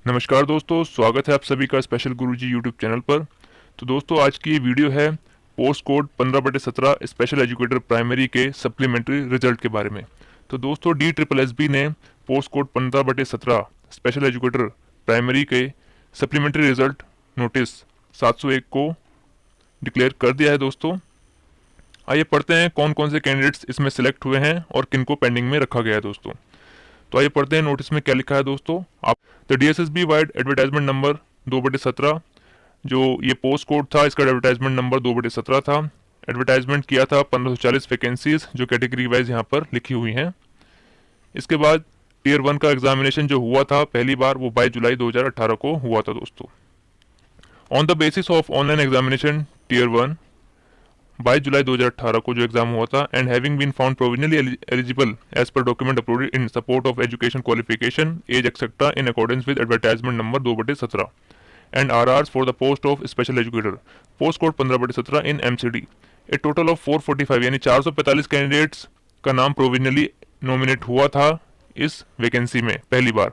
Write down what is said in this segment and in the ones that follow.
नमस्कार दोस्तों, स्वागत है आप सभी का स्पेशल गुरुजी यूट्यूब चैनल पर। तो दोस्तों, आज की ये वीडियो है post code 15/17 special educator primary के सप्लीमेंट्री रिजल्ट के बारे में। तो दोस्तों, DSSB ने post code 15/17 special educator primary के सप्लीमेंट्री रिजल्ट नोटिस 701 को डिक्लेयर कर दिया है। दोस्तों, आइए पढ़ते हैं कौन कौन से कैंडिडेट्स इसमें सिलेक्ट हुए हैं और किनको पेंडिंग में रखा गया है। दोस्तों, तो आइए पढ़ते हैं नोटिस में क्या लिखा है। दोस्तों, आप the DSSB wide advertisement number 2/17, जो ये पोस्ट कोड था, इसका एडवर्टाइजमेंट नंबर 2/17 था। एडवर्टाइजमेंट किया था 1540 वैकेंसीज, जो कैटेगरी वाइज यहाँ पर लिखी हुई हैं। इसके बाद टीयर 1 का एग्जामिनेशन जो हुआ था पहली बार, वो 22 जुलाई 2018 को हुआ था। दोस्तों, on the basis of online examination tier 1 22 July 2018 को जो एग्जाम हुआ था, and having been found provisionally eligible as per document uploaded in support of education qualification as etcetera in accordance with advertisement number 2/17 and RRs for the post of special educator post code 15/17 in MCD, a total of 445 यानी 445 candidates का नाम provisionally nominate हुआ था इस vacancy में पहली बार।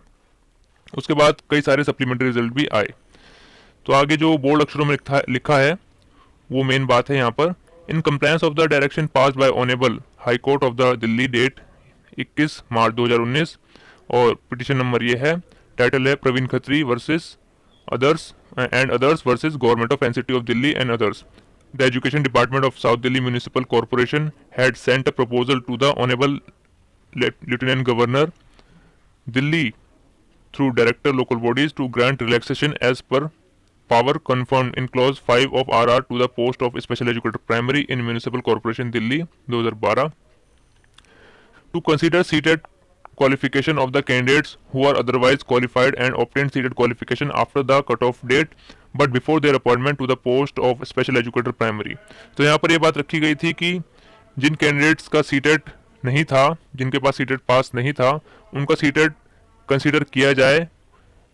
उसके बाद कई सारे सप्लीमेंट्री रिजल्ट भी आए। तो आगे जो बोल्ड अक्षरों में लिखा है वो मेन बात है यहाँ पर। In compliance of the direction passed by honourable high court of the Delhi date 21 March 2019, और पिटिशन नंबर ये है, टाइटल है Praveen Khatri versus others and others versus government of NCT of Delhi and others. The education department of south Delhi municipal corporation had sent a proposal to the honourable lieutenant governor Delhi through director local bodies to grant relaxation as per power confirmed in clause 5 of RR to the post of special educator primary in municipal corporation Delhi 2012, to consider seated qualification of the candidates who are otherwise qualified and obtained seated qualification after the cutoff date but before their appointment to the post of special educator primary। तो यहाँ पर ये बात रखी गई थी कि जिन candidates का सीटेड नहीं था, जिनके पास सीटेड पास नहीं था, उनका सीटेड कंसीडर किया जाए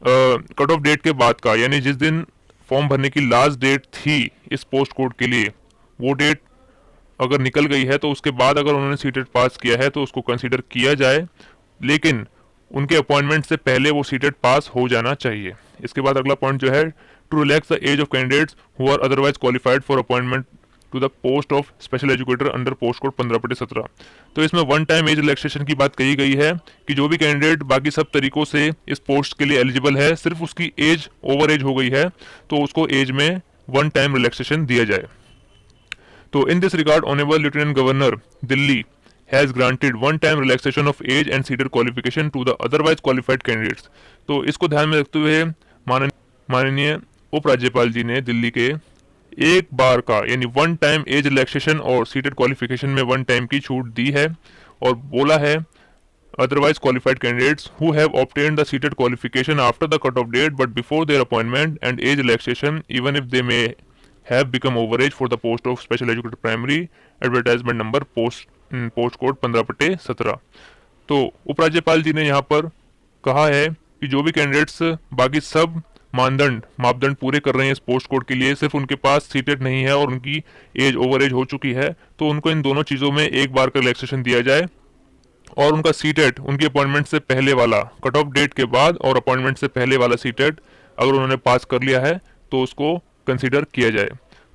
कट ऑफ डेट के बाद का, यानी जिस दिन फॉर्म भरने की लास्ट डेट थी इस पोस्ट कोड के लिए, वो डेट अगर निकल गई है तो उसके बाद अगर उन्होंने सीटेड पास किया है तो उसको कंसीडर किया जाए, लेकिन उनके अपॉइंटमेंट से पहले वो सीटेड पास हो जाना चाहिए। इसके बाद अगला पॉइंट जो है, to relax the age of candidates who are otherwise qualified for appointment to the post of special educator under post code 15/17। तो इसमें वन टाइम एज रिलैक्सेशन की बात कही गई है कि जो भी कैंडिडेट बाकी सब तरीकों से इस पोस्ट के लिए एलिजिबल है, सिर्फ उसकी एज ओवर एज हो गई है तो उसको एज में वन टाइम रिलैक्सेशन दिया जाए। तो in this regard honourable lieutenant governor Delhi has granted one time relaxation of age and cited qualification to the otherwise qualified candidates. तो इसको ध्यान में रखते हुए माननीय उपराज्यपाल जी ने दिल्ली के एक बार का यानी वन टाइम एज रिलैक्सेशन और सीटेड क्वालिफिकेशन में वन टाइम की छूट दी है, और बोला है otherwise qualified candidates who have obtained the cited qualification after the cut off date but before their appointment and age relaxation even if they may have become over age for the post of special educator primary, advertisement number post code 15/17। तो उपराज्यपाल जी ने यहाँ पर कहा है कि जो भी कैंडिडेट्स बाकी सब मापदंड पूरे कर रहे हैं इस पोस्ट कोड के लिए, सिर्फ उनके पास सीटेड नहीं है और उनकी एज ओवर एज हो चुकी है, तो उनको इन दोनों चीज़ों में एक बार का रिलैक्सेशन दिया जाए, और उनका सीटेड उनकी अपॉइंटमेंट से पहले वाला कट ऑफ डेट के बाद और अपॉइंटमेंट से पहले वाला सीटेड अगर उन्होंने पास कर लिया है तो उसको कंसिडर किया जाए।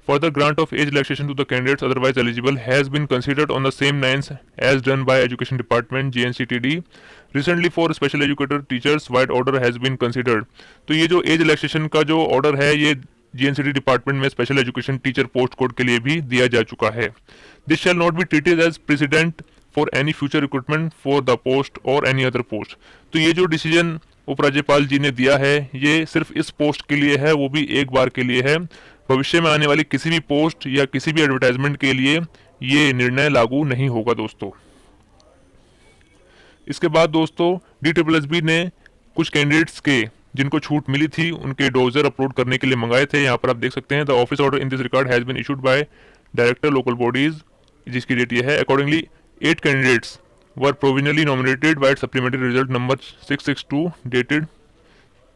Further grant of age relaxation to the candidates otherwise eligible has been considered on the same lines as done by Education Department JNCTD. Recently for special educator teachers wide order has been considered. तो ये जो age relaxation का जो order है ये JNCT department में special education teacher post code के लिए भी दिया जा चुका है। This shall not be treated as precedent for any future recruitment for the post और एनी अदर पोस्ट। तो ये जो डिसीजन उपराज्यपाल जी ने दिया है ये सिर्फ इस पोस्ट के लिए है, वो भी एक बार के लिए है। भविष्य में आने वाली किसी भी पोस्ट या किसी भी एडवर्टाइजमेंट के लिए ये निर्णय लागू नहीं होगा। दोस्तों, इसके बाद दोस्तों DSSB ने कुछ कैंडिडेट्स के जिनको छूट मिली थी उनके डोजर अपलोड करने के लिए मंगाए थे। यहाँ पर आप देख सकते हैं, the office order in this record has been issued by director local bodies, जिसकी डेट ये है। Accordingly 8 candidates were provisionally nominated by supplementary result number 662 dated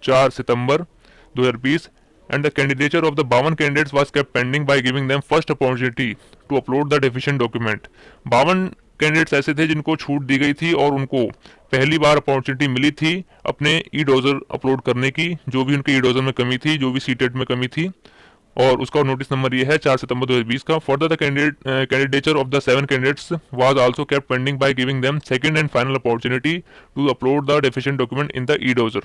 4 September 2020, and the candidature of the 52 candidates was kept pending by giving them first opportunity to upload the deficient document। 52 candidates ऐसे थे जिनको छूट दी गई थी और उनको पहली बार opportunity मिली थी अपने ई डोजर अपलोड करने की, जो भी उनके ई डोजर में कमी थी, जो भी सीटेट में कमी थी, और उसका नोटिस नंबर ये है 4 सितंबर 2020 का। Further the candidature of the 7 candidates was also kept pending by giving them second and final opportunity to upload the deficient document in the e dossier.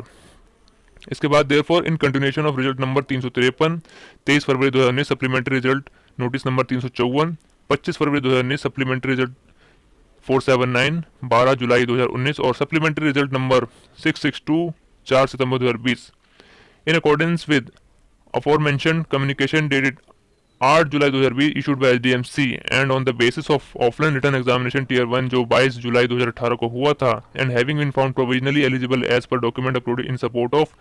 इसके बाद therefore in continuation of result number 353 23 February 2019 supplementary result notice number 354 25 February 2019 supplementary result 479 12 July 2019 और supplementary result number 662 4 September 2020 in accordance with aforementioned communication dated 8 July 2020 issued by SDMC and on the basis of offline written examination tier 1 जो 22 July 2018 को हुआ था and having been found provisionally eligible as per document uploaded in support of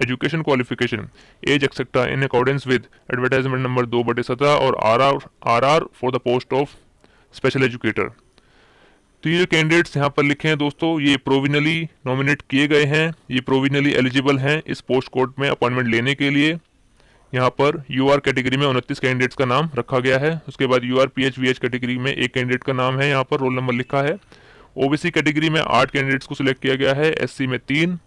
education qualification age etc in accordance with advertisement number 2/17 और RR for the post of special educator। तो ये candidates यहाँ पर लिखे हैं दोस्तों, ये प्रोविजनली नॉमिनेट किए गए हैं, ये प्रोविजनली एलिजिबल हैं इस पोस्ट कोड में अपॉइंटमेंट लेने के लिए। यहाँ पर यूआर कैटेगरी में 29 कैंडिडेट्स का नाम रखा गया है। उसके बाद यूआर पीएचवीएच कैटेगरी में एक कैंडिडेट का नाम है, यहाँ पर रोल नंबर लिखा है। ओबीसी कैटेगरी में 8 कैंडिडेट्स को सिलेक्ट किया गया है, एससी में 3।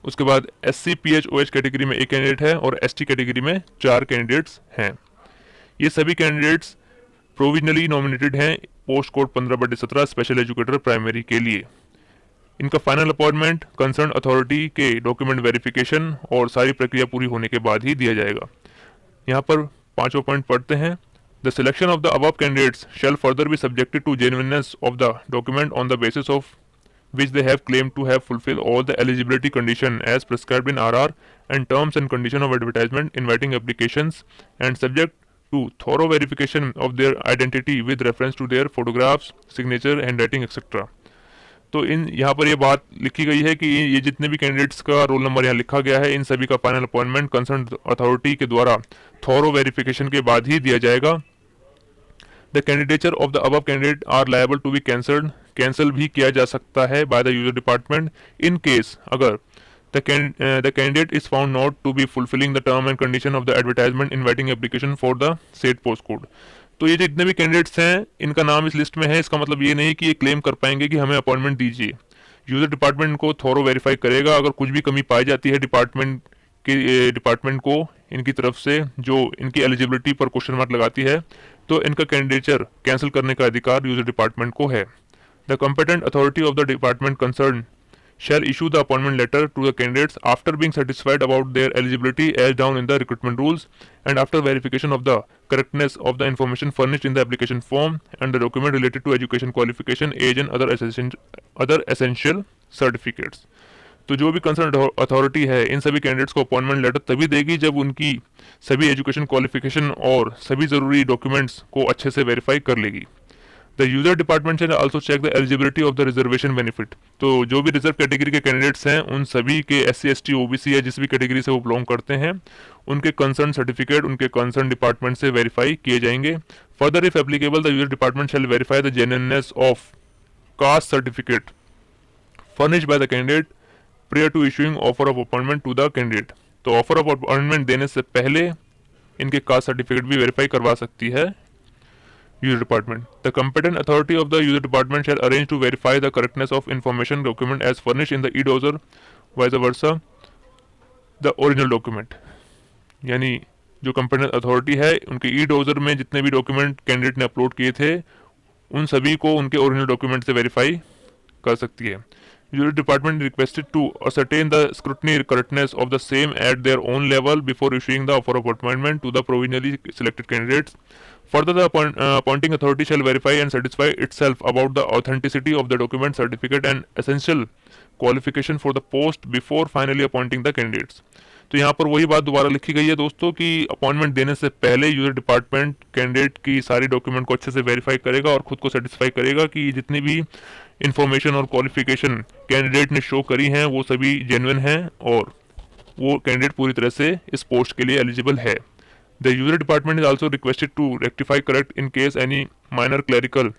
उसके बाद एससी पीएचओएच कैटेगरी में एक कैंडिडेट है और एसटी कैटेगरी में 4 कैंडिडेट्स हैं। ये सभी कैंडिडेट्स प्रोविजनली नॉमिनेटेड हैं post code 15/17 special educator primary के लिए। इनका फाइनल अपॉइंटमेंट कंसर्न अथॉरिटी के डॉक्यूमेंट वेरिफिकेशन और सारी प्रक्रिया पूरी होने के बाद ही दिया जाएगा। यहाँ पर 5वां पॉइंट पढ़ते हैं। The selection of the above candidates shall further be subjected to genuineness of the document on the basis of which they have claimed to have fulfilled all the eligibility condition as prescribed in RR and terms and condition of advertisement inviting applications and subject to thorough verification of their identity with reference to their photographs, signature, handwriting, etc. तो इन यहाँ पर ये बात लिखी गई है कि ये जितने भी कैंडिडेट्स का रोल नंबर यहाँ लिखा गया है, इन सभी का फाइनल अपॉइंटमेंट कंसर्न अथॉरिटी के द्वारा थॉरो वेरिफिकेशन के बाद ही दिया जाएगा। The candidature of the above candidate are liable to be cancelled, cancel भी किया जा सकता है by the user department in case अगर the candidate is found not to be fulfilling the term and condition of the advertisement inviting application for the set post code. तो ये जितने भी कैंडिडेट्स हैं इनका नाम इस लिस्ट में है, इसका मतलब ये नहीं कि ये क्लेम कर पाएंगे कि हमें अपॉइंटमेंट दीजिए। यूजर डिपार्टमेंट को थोरो वेरीफाई करेगा, अगर कुछ भी कमी पाई जाती है डिपार्टमेंट को इनकी तरफ से जो इनकी एलिजिबिलिटी पर क्वेश्चन मार्क लगाती है, तो इनका कैंडिडेचर कैंसिल करने का अधिकार यूजर डिपार्टमेंट को है। The competent authority of the department concern shall issue the appointment letter to the candidates after being satisfied about their eligibility as down in the recruitment rules and after verification of the correctness of the information furnished in the application form and the document related to education qualification, age and other essential certificates। तो जो भी concern authority है इन सभी candidates को appointment letter तभी देगी जब उनकी सभी एजुकेशन क्वालिफिकेशन और सभी जरूरी डॉक्यूमेंट्स को अच्छे से वेरीफाई कर लेगी। The user department shall also check the eligibility of the reservation benefit. तो जो भी रिजर्व कैटेगरी के कैंडिडेट्स हैं उन सभी के एससी एसटी ओबीसी या जिस भी कैटेगरी से वो बिलोंग करते हैं उनके कंसर्न सर्टिफिकेट उनके कंसर्न डिपार्टमेंट से वेरीफाई किए जाएंगे। Further if applicable the user department shall verify the genuineness of caste certificate furnished by the candidate prior to issuing offer of appointment to the candidate. तो offer of appointment देने से पहले इनके caste certificate भी verify करवा सकती है user department। The competent authority of the user department shall arrange to verify the correctness of information document as furnished in the e-dozer, vice versa the original document। यानी जो competent authority है उनके e-dozer में जितने भी document candidate ने upload किए थे उन सभी को उनके ओरिजिनल डॉक्यूमेंट से वेरीफाई कर सकती है। User department requested to ascertain the scrutiny correctness of the same at their own level before issuing the offer of appointment to the provisionally selected candidates। Further, the appointing authority shall verify and satisfy itself about the authenticity of the document, certificate and essential qualification for the post before finally appointing the candidates। तो यहाँ पर वही बात दोबारा लिखी गई है दोस्तों कि अपॉइंटमेंट देने से पहले यूजर डिपार्टमेंट कैंडिडेट की सारी डॉक्यूमेंट को अच्छे से वेरीफाई करेगा और खुद को सेटिस्फाई करेगा कि जितनी भी इंफॉर्मेशन और क्वालिफिकेशन कैंडिडेट ने शो करी हैं वो सभी जेन्युइन हैं और वो कैंडिडेट पूरी तरह से इस पोस्ट के लिए एलिजिबल है। The user department is also requested to rectify correct in case any minor clerical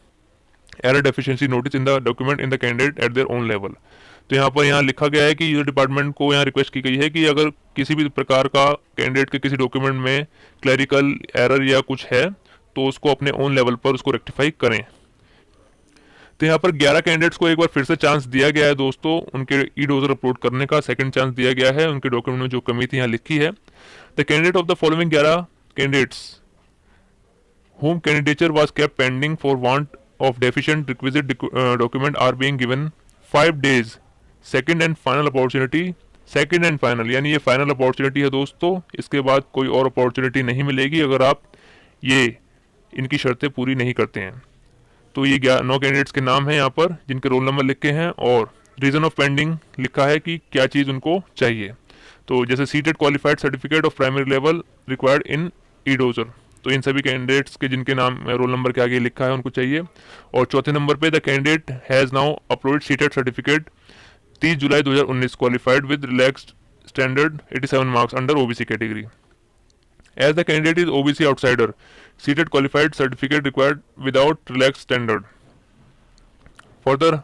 error deficiency notice in the document in the candidate at their own level. तो यहाँ लिखा गया है कि यूजर डिपार्टमेंट को यहाँ रिक्वेस्ट की गई है कि अगर किसी भी प्रकार का कैंडिडेट के किसी डॉक्यूमेंट में क्लरिकल एरर या कुछ है तो उसको अपने ओन लेवल पर उसको रेक्टिफाई करें। तो यहाँ पर 11 कैंडिडेट्स को एक बार फिर से चांस दिया गया है दोस्तों उनके ई डोजर अपलोड करने का, सेकंड चांस दिया गया है। उनके डॉक्यूमेंट में जो कमी थी यहाँ लिखी है, the candidate of the following 11 candidates whom candidature was kept pending for want of deficient requisite document are being given 5 days second and final opportunity। Second and final यानी ये फाइनल अपॉर्चुनिटी है दोस्तों, इसके बाद कोई और अपॉर्चुनिटी नहीं मिलेगी अगर आप ये इनकी शर्तें पूरी नहीं करते हैं। तो ये 9 कैंडिडेट्स के नाम हैं यहाँ पर जिनके रोल नंबर लिखे हैं और रीजन ऑफ पेंडिंग लिखा है कि क्या चीज़ उनको चाहिए। तो जैसे seated qualified certificate of primary level required in E dozer, तो इन सभी कैंडिडेट्स के जिनके नाम रोल नंबर के आगे लिखा है उनको चाहिए। और चौथे नंबर पे the candidate has now uploaded cited certificate 30 July 2019 qualified with relaxed standard 87 marks under OBC category. As the candidate is OBC outsider, cited qualified certificate required without relaxed standard. Further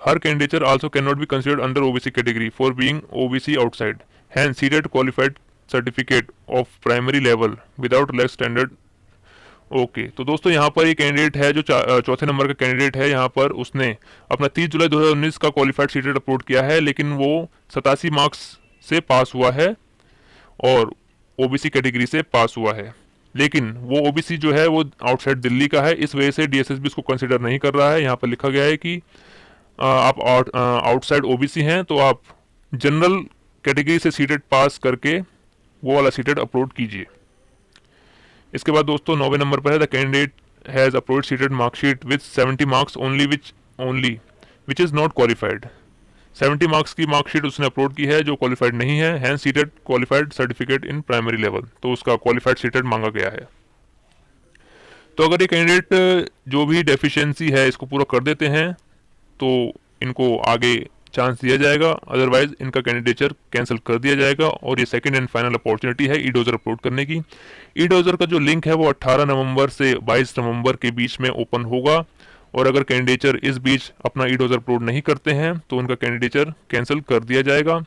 her candidature also cannot be considered under OBC category for being OBC outside, hence seated qualified certificate of primary level without relax standard. Okay, तो दोस्तों यहाँ पर एक candidate है जो चौथे number का candidate है, यहाँ पर उसने अपना 30 जुलाई 2019 का क्वालिफाइड सीटेड अपलोड किया है, लेकिन वो 87 मार्क्स से पास हुआ है और ओबीसी कैटेगरी से पास हुआ है, लेकिन वो ओबीसी जो है वो आउटसाइड दिल्ली का है, इस वजह से डीएसएसबी इसको कंसिडर नहीं कर रहा है। यहाँ पर लिखा गया है कि आप आउटसाइड ओबीसी हैं तो आप जनरल कैटेगरी से सीटेड पास करके वो वाला सीटेड अपलोड कीजिए। इसके बाद दोस्तों 9वें नंबर पर है the candidate has upload cited marksheet with 70 marks only which is not qualified. 70 marks की मार्कशीट उसने अपलोड की है जो क्वालिफाइड नहीं है, hence cited qualified certificate in primary level, तो उसका क्वालिफाइड सीटेड मांगा गया है। तो अगर ये कैंडिडेट जो भी डेफिशिएंसी है इसको पूरा कर देते हैं तो इनको आगे चांस दिया जाएगा, अदरवाइज इनका कैंडिडेचर कैंसिल कर दिया जाएगा। और ये सेकंड एंड फाइनल अपॉर्चुनिटी है ई डोजर अपलोड करने की। ई डोजर का जो लिंक है वो 18 नवंबर से 22 नवंबर के बीच में ओपन होगा, और अगर कैंडिडेचर इस बीच अपना ई डोजर अपलोड नहीं करते हैं तो उनका कैंडिडेचर कैंसिल कर दिया जाएगा।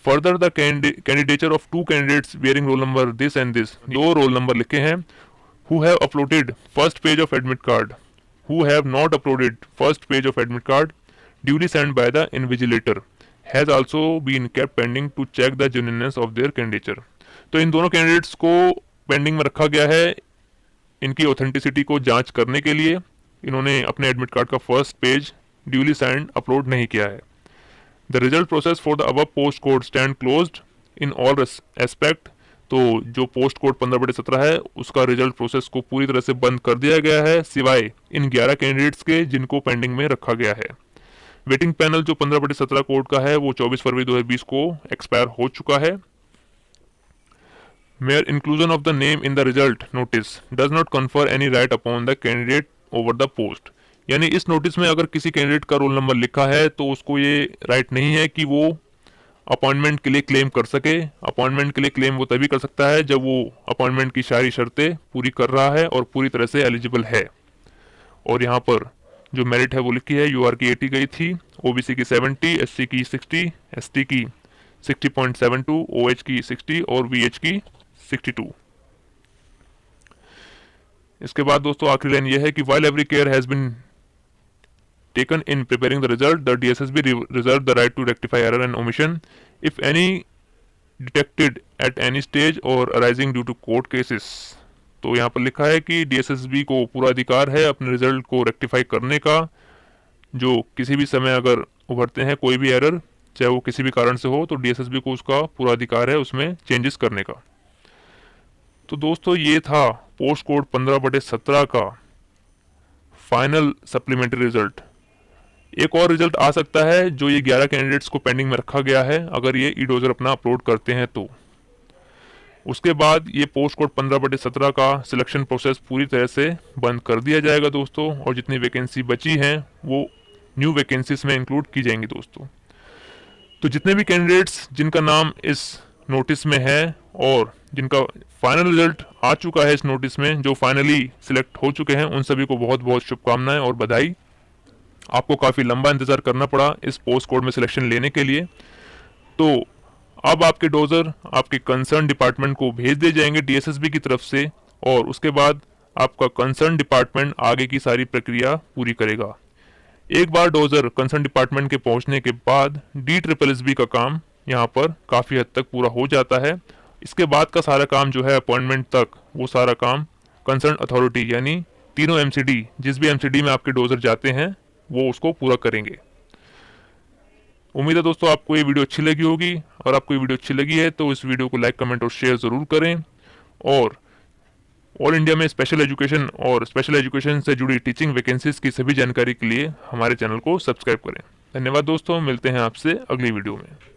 Further the candidature of 2 candidates bearing roll number this and this, 2 roll number लिखे हैं, who have uploaded first page of admit card, who have not uploaded first page of admit card duly sent by the invigilator has also been kept pending to check the genuineness of their candidature। तो इन दोनों candidates को pending में रखा गया है इनकी authenticity को जांच करने के लिए। इन्होंने अपने एडमिट कार्ड का first page duly signed upload नहीं किया है। The result process for the above post code stand closed in all aspect, तो जो पोस्ट कोड 15/17 है उसका रिजल्ट प्रोसेस को पूरी तरह से बंद कर दिया गया है, सिवाय इन 11 कैंडिडेट्स के जिनको पेंडिंग में रखा गया है। वेटिंग पैनल जो 15/17 कोड का है वो 24 फरवरी 2020 को एक्सपायर हो चुका है। Mayor inclusion of the name in the result notice does not confer any right upon the candidate over the post, यानी इस नोटिस में अगर किसी कैंडिडेट का रोल नंबर लिखा है तो उसको ये राइट नहीं है कि वो अपॉइंटमेंट के लिए क्लेम कर सके। अपॉइंटमेंट के लिए क्लेम वो तभी कर सकता है जब वो अपॉइंटमेंट की सारी शर्तें पूरी कर रहा है और पूरी तरह से एलिजिबल है। और यहाँ पर जो मेरिट है वो लिखी है, यूआर की 80 गई थी, ओबीसी की 70, एससी की 60, एसटी की 60.72, ओएच की 60 और वीएच की 62। इसके बाद दोस्तों आखिरी लाइन ये है कि while every care has been taken in preparing the result, the DSSB reserve the right to rectify error and omission if any detected at any stage or arising due to court cases। तो यहाँ पर लिखा है कि DSSB को पूरा अधिकार है अपने रिजल्ट को रेक्टिफाई करने का, जो किसी भी समय अगर उभरते हैं कोई भी एरर, चाहे वो किसी भी कारण से हो, तो डीएसएसबी को उसका पूरा अधिकार है उसमें चेंजेस करने का। तो दोस्तों ये था पोस्ट कोड 15/17 का फाइनल सप्लीमेंट्री रिजल्ट। एक और रिजल्ट आ सकता है जो ये 11 कैंडिडेट्स को पेंडिंग में रखा गया है, अगर ये ई डोजर अपना अपलोड करते हैं तो। उसके बाद ये पोस्ट कोड 15/17 का सिलेक्शन प्रोसेस पूरी तरह से बंद कर दिया जाएगा दोस्तों, और जितनी वैकेंसी बची हैं वो न्यू वैकेंसीज में इंक्लूड की जाएंगी दोस्तों। तो जितने भी कैंडिडेट्स जिनका नाम इस नोटिस में है और जिनका फाइनल रिजल्ट आ चुका है इस नोटिस में, जो फाइनली सिलेक्ट हो चुके हैं, उन सभी को बहुत बहुत शुभकामनाएं और बधाई। आपको काफ़ी लंबा इंतज़ार करना पड़ा इस पोस्ट कोड में सिलेक्शन लेने के लिए। तो अब आपके डोजर आपके कंसर्न डिपार्टमेंट को भेज दिए जाएंगे डीएसएसबी की तरफ से, और उसके बाद आपका कंसर्न डिपार्टमेंट आगे की सारी प्रक्रिया पूरी करेगा। एक बार डोजर कंसर्न डिपार्टमेंट के पहुंचने के बाद DSSB का काम यहाँ पर काफ़ी हद तक पूरा हो जाता है। इसके बाद का सारा काम जो है अपॉइंटमेंट तक, वो सारा काम कंसर्न अथॉरिटी यानी तीनों MCD, जिस भी MCD में आपके डोजर जाते हैं, वो उसको पूरा करेंगे। उम्मीद है दोस्तों आपको ये वीडियो अच्छी लगी होगी, और आपको ये वीडियो अच्छी लगी है तो इस वीडियो को लाइक, कमेंट और शेयर ज़रूर करें। और ऑल इंडिया में स्पेशल एजुकेशन और स्पेशल एजुकेशन से जुड़ी टीचिंग वैकेंसीज की सभी जानकारी के लिए हमारे चैनल को सब्सक्राइब करें। धन्यवाद दोस्तों, मिलते हैं आपसे अगली वीडियो में।